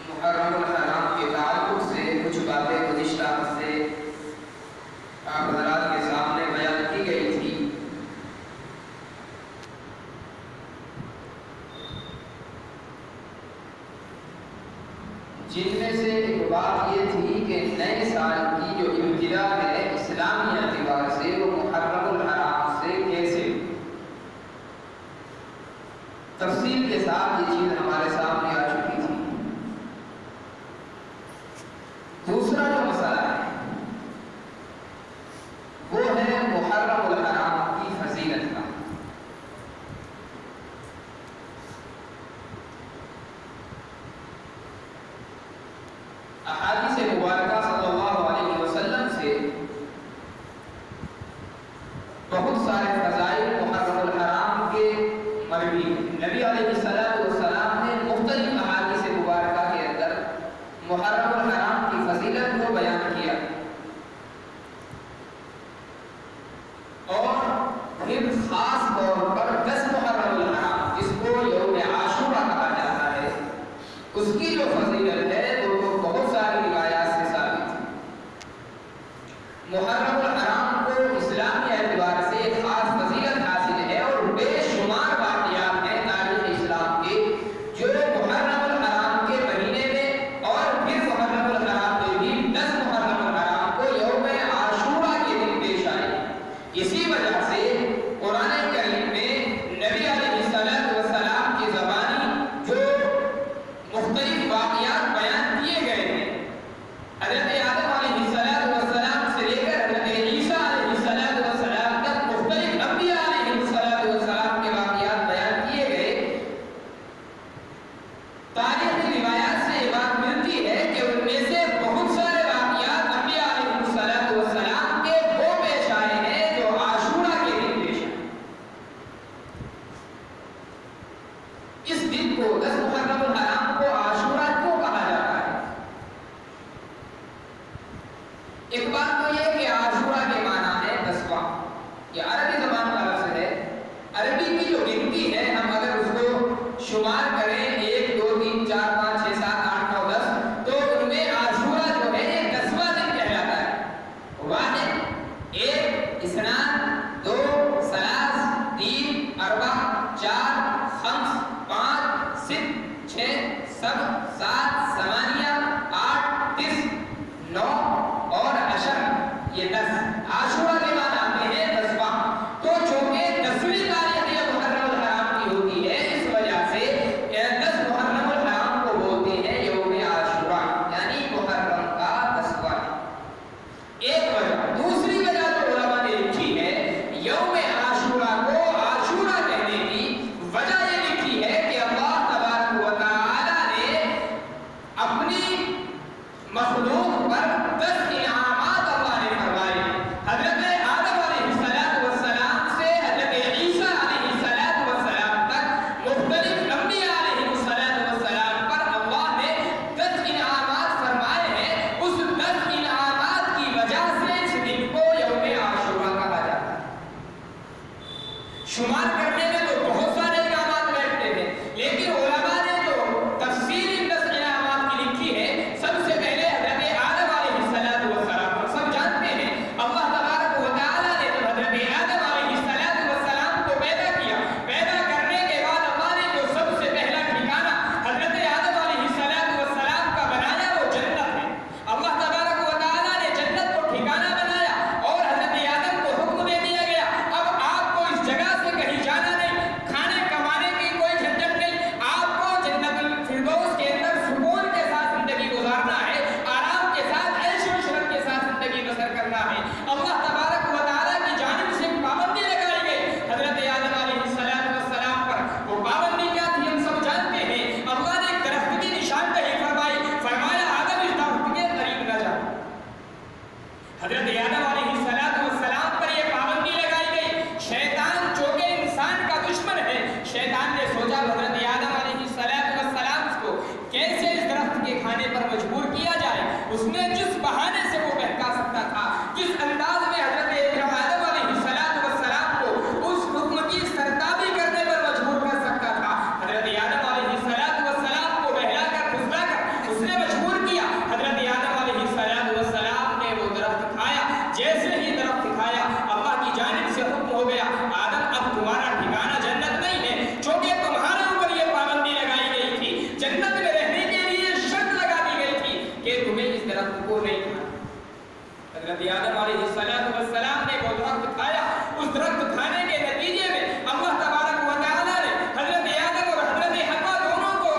محرم الحرام کے تعلق سے کچھ باتیں گزشتہ ہفتے آپ حضرات کے سامنے بیان کی گئی تھی۔ جن میں سے ایک بات یہ تھی کہ نئے سال کی جو ابتدا ہے اسلامی اعتبار سے وہ محرم الحرام سے کیسے، تفصیل کے ساتھ یہ چیز ہمارے سامنے آ چکی تھی۔ دوسرا جو مسئلہ ہے وہ ہے محرم الحرام کی فضیلت کا۔ احادیث مبارکہ صلی اللہ علیہ وسلم سے بہت سارے فضائل محرم الحرام کے مروی ہیں۔ نبی علیہ السلام نے مختلف احادیث مبارکہ کے اندر محرم الحرام کی فضیلت کو بیان کیا، اور پھر خاص طور پر 10 محرم الحرام جس کو یوم عاشورہ کہا جاتا ہے اس کی جو فضیلت ہے وہ بہت ساری روایات سے ثابت ہے۔ محرم الحرام کو اسلامی اعتبار سے ایک خاص فضیلت حاصل ہے اور بے شمار واقعات ہیں تاریخ اسلام کے جو محرم الحرام کے مہینے میں اور پھر محرم الحرام میں بھی 10 محرم الحرام کو یوم عاشورہ کے دن پیش آئے۔ اسی وجہ سے قرآن کریم میں نبی علیہ السلام کی زبانی جو مختلف واقعات بیان کیے گئے ہیں، حضرت آدم علیہ السلام سے لے کر حضرت عیسیٰ علیہ السلام تک مختلف انبیاء علیہ السلام کے واقعات بیان کیے گئے۔ تاریخی روایات سے یہ بات ملتی ہے کہ ان میں سے بہت سارے واقعات انبیاء علیہ السلام کے وہ پیش آئے ہیں جو عاشورہ کے دن پیش آئے۔ اس دن کو 10 محرم الحرام کو عاشورہ کیوں کہا جاتا ہے؟ ایک بات تو یہ کہ عاشورہ کے معنی ہے 10واں، یہ عربی زبان کا لفظ ہے۔ عربی کی جو گنتی ہے ہم اگر اس کو شمار کریں 1 2 3 4 5 6 7 8 9 10 تو ان میں عاشورہ جو ہے یہ 10واں دن کہلاتا ہے۔ 1 1 2 2 3 4 4 5 5 6 6 7 7 8 10 9 اور 10 یہ 10 عاشورہ کے بعد آتے ہیں 10واں۔ تو چونکہ 10ویں تاریخ یہ محرم الحرام کی ہوتی ہے اس وجہ سے 10 محرم الحرام کو بولتے ہیں یوم عاشورہ، یعنی محرم کا 10واں۔ ایک وجہ۔ دوسری وجہ جو علماء نے لکھی ہے یوم عاشورہ کو عاشورہ کہنے کی وجہ یہ لکھی ہے کہ اللہ تبارک و تعالی نے اپنی مخلوق پر 10 درخت کو نہیں کھانا۔ حضرت آدم علیہ السلام نے وہ درخت کھایا، اس درخت کھانے کے نتیجے میں اللہ تبارک و تعالیٰ نے حضرت آدم اور حضرت حوا دونوں کو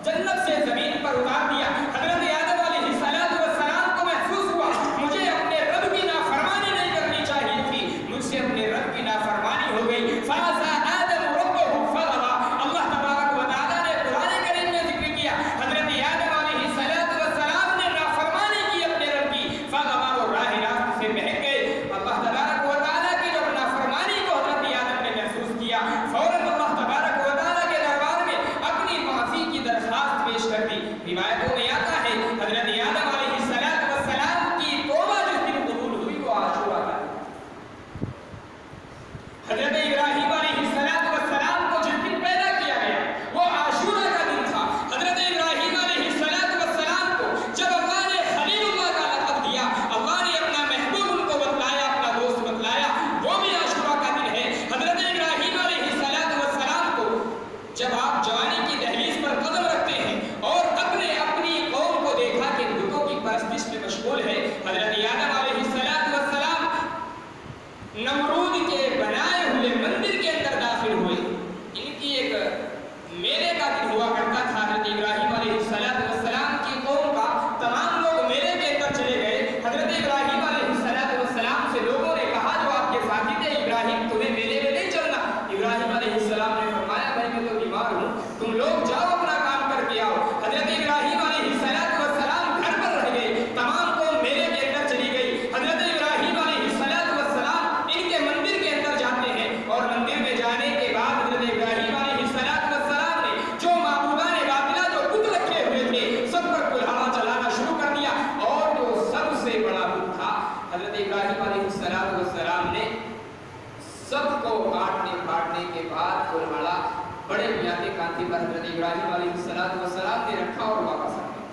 جنت سے زمین پر اتار دیا۔ حضرت آدم علیہ السلام کو محسوس ہوا مجھے اپنے رب کی نافرمانی نہیں کرنی چاہیے تھی، مجھ سے اپنے رب کی نافرمانی ہو گئی۔ فعصى آدم ربه فغوى، اللہ تبارک و تعالیٰ نے قرآن کریم میں ذکر کیا حضرت آدم علیہ السلام نے نافرمانی کی اپنے رب کی، فغوى، وہ راہ راست سے بہک گئے۔ اللہ تبارک و تعالیٰ کی جب نافرمانی کو حضرت آدم نے محسوس کیا، فوراً اللہ تبارک و تعالیٰ کے دربار میں اپنی معافی کی درخواست پیش کر دی۔ روایتوں میں آتا ہے حضرت آدم علیہ السلام کی توبہ جس دن قبول ہوئی وہ عاشورہ کا دن۔ حضرت ابراہیم علیہ السلام کو جس دن پیدا کیا گیا وہ عاشورہ کا دن تھا۔ حضرت ابراہیم علیہ السلام کو جب اللہ نے خلیل اللہ کا لقب دیا، اللہ نے اپنا محبوب ان کو بتلایا، اپنا دوست بتلایا، وہ بھی عاشورہ کا دن ہے۔ حضرت ابراہیم علیہ السلام کو جب آپ جوانی کی دہلیز پر قدم رکھتے ہیں اور اپنی قوم کو دیکھا کہ بتوں کی پرستش میں مشغول ہے، حضرت آدم علیہ السلام نمرود کے بنائے ہوئے مندر کے اندر داخل ہوئے۔ ان کی ایک میلے کا دن ہوا کرتا تھا۔ حضرت ابراہیم علیہ السلام کی قوم کا تمام لوگ میلے کے اندر چلے گئے۔ حضرت ابراہیم علیہ السلام سے لوگوں نے کہا جو آپ کے ساتھی تھے، ابراہیم تمہیں میلے میں نہیں چلنا۔ ابراہیم علیہ السلام نے فرمایا بھائی میں تو بیمار ہوں، تم لوگ جاؤ اپنا کام کر کے آؤ۔ حضرت ابراہیم علیہ السلام گھر پر رہ گئے، تمام قوم میلے کے اندر چلی گئی۔ حضرت ابراہیم علیہ السلام ان کے مندر کے اندر جاتے ہیں اور مندر میں جانے کے بعد حضرت ابراہیم علیہ السلام نے جو معبودان باطلہ جو بت رکھے ہوئے تھے سب پر کلہاڑا چلانا شروع کر دیا، اور جو سب سے بڑا بت تھا حضرت ابراہیم علیہ السلام نے سب کو کاٹنے کے بعد کلہاڑا بڑے میاں کے کاندھے پر حضرت ابراہیم علیہ السلام نے رکھا اور واپس آ گئے۔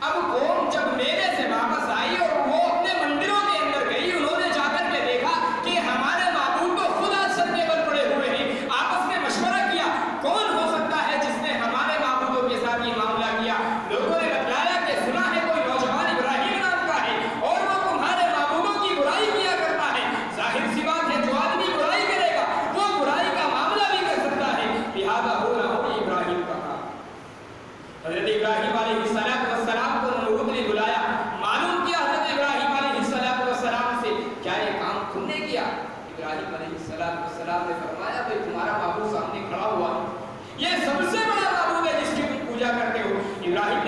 اب قوم جب میلے سے واپس آئی اور وہ اپنے مندروں کے اندر گئی، انہوں نے جا کر کے دیکھا کہ ہمارے معبود تو خود آج سر کے بل پڑے ہوئے ہیں۔ آپس میں مشورہ کیا کون ہو سکتا ہے جس نے ہمارے معبودوں کے ساتھ یہ معاملہ کیا۔ لوگوں نے بتلایا کہ سنا ہے کوئی نوجوان ابراہیم نام کا ہے اور وہ تمہارے معبودوں کی برائی کیا کرتا ہے۔ ظاہر سی بات ہے جو آدمی برائی کرے گا وہ برائی کا معاملہ بھی کر سکتا ہے، لہذا ہو نہ ہو ابراہیم کا کام۔ حضرت ابراہیم علیہ السلام کو نمرود نے بلایا، معلوم کیا حضرت ابراہیم علیہ السلام سے کیا یہ کام تم نے کیا؟ ابراہیم علیہ السلام نے فرمایا بھئی تمہارا معبود سامنے کھڑا ہوا ہے، یہ سب سے بڑا معبود ہے جس کی تم پوجا کرتے ہو۔ ابراہیم